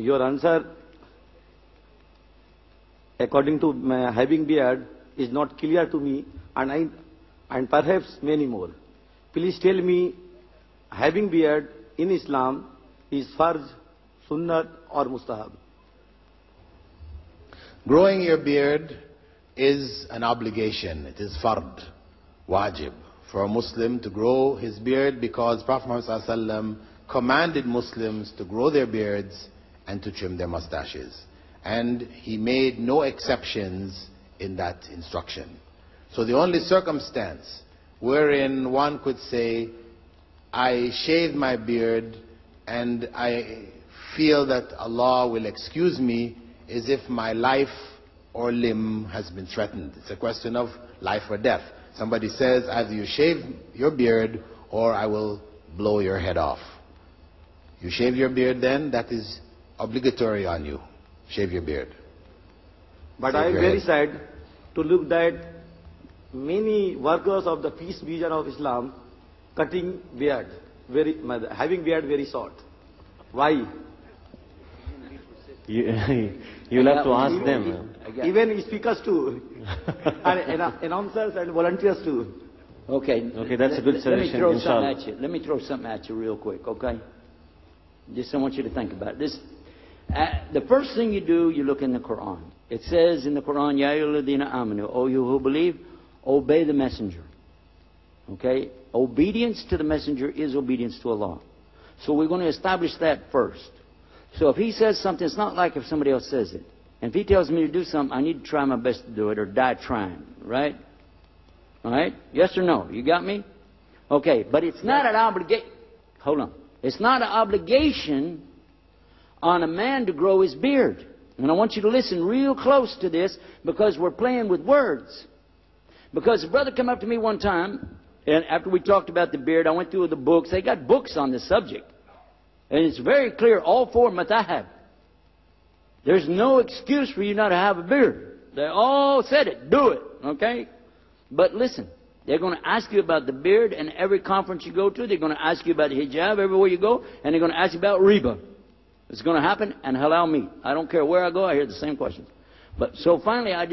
your answer, according to my having beard, is not clear to me, and perhaps many more. Please tell me, having beard in Islam is farz, sunnat, or mustahab? Growing your beard is an obligation. It is fard, wajib, for a Muslim to grow his beard, because Prophet Muhammad ﷺ commanded Muslims to grow their beards and to trim their mustaches. And he made no exceptions in that instruction. So the only circumstance wherein one could say, I shave my beard and I feel that Allah will excuse me, is if my life or limb has been threatened. It's a question of life or death. Somebody says, either you shave your beard or I will blow your head off. You shave your beard, then that is obligatory on you. Shave your beard. But I am very sad to look that many workers of the peace vision of Islam cutting beard, having beard very short. Why? You'll have to ask them. Even speakers too, and announcers and volunteers too. Okay. Okay, that's a good suggestion. Let me throw something at you real quick, okay? Just I want you to think about this. The first thing you do, you look in the Quran. It says in the Quran, Ya ayyuhalladhina amanu, O you who believe, obey the messenger. Okay? Obedience to the messenger is obedience to Allah. So we're going to establish that first. So if he says something, it's not like if somebody else says it. And if he tells me to do something, I need to try my best to do it or die trying. Right? All right? Yes or no? You got me? Okay. But it's not an obligation. Hold on. It's not an obligation on a man to grow his beard. And I want you to listen real close to this, because we're playing with words. Because a brother came up to me one time, and after we talked about the beard, I went through the books. They got books on this subject. And it's very clear, all four madhab. There's no excuse for you not to have a beard. They all said it. Do it. Okay? But listen, they're going to ask you about the beard, and every conference you go to, they're going to ask you about the hijab everywhere you go, and they're going to ask you about riba. It's going to happen, and halal meat. I don't care where I go, I hear the same questions. But so finally, I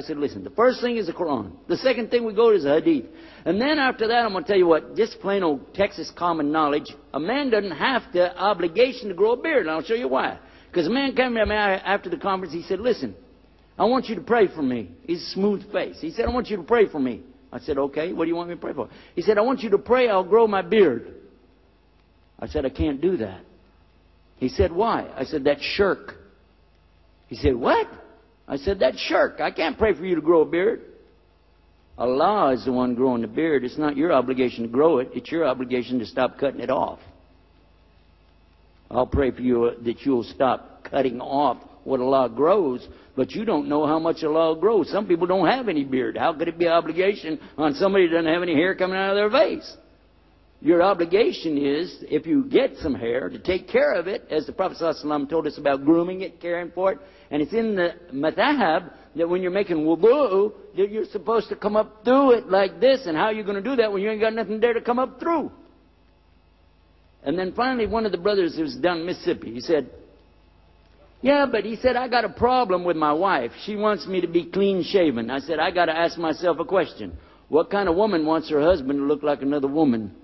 said, listen, the first thing is the Quran. The second thing we go to is the Hadith. And then after that, I'm going to tell you what, just plain old Texas common knowledge, a man doesn't have the obligation to grow a beard, and I'll show you why. Because a man came to me after the conference, he said, listen, I want you to pray for me. He's smooth face. He said, I want you to pray for me. I said, okay, what do you want me to pray for? He said, I want you to pray I'll grow my beard. I said, I can't do that. He said, why? I said, that's shirk. He said, what? I said, that's shirk. I can't pray for you to grow a beard. Allah is the one growing the beard. It's not your obligation to grow it. It's your obligation to stop cutting it off. I'll pray for you that you'll stop cutting off what Allah grows, but you don't know how much Allah grows. Some people don't have any beard. How could it be an obligation on somebody who doesn't have any hair coming out of their face? Your obligation is, if you get some hair, to take care of it, as the Prophet ﷺ told us about grooming it, caring for it. And it's in the madhab that when you're making wudu, that you're supposed to come up through it like this. And how are you going to do that when you ain't got nothing there to come up through? And then finally, one of the brothers who was down in Mississippi, he said, yeah, but he said, I got a problem with my wife. She wants me to be clean shaven. I said, I got to ask myself a question. What kind of woman wants her husband to look like another woman?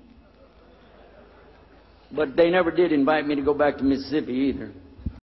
But they never did invite me to go back to Mississippi either.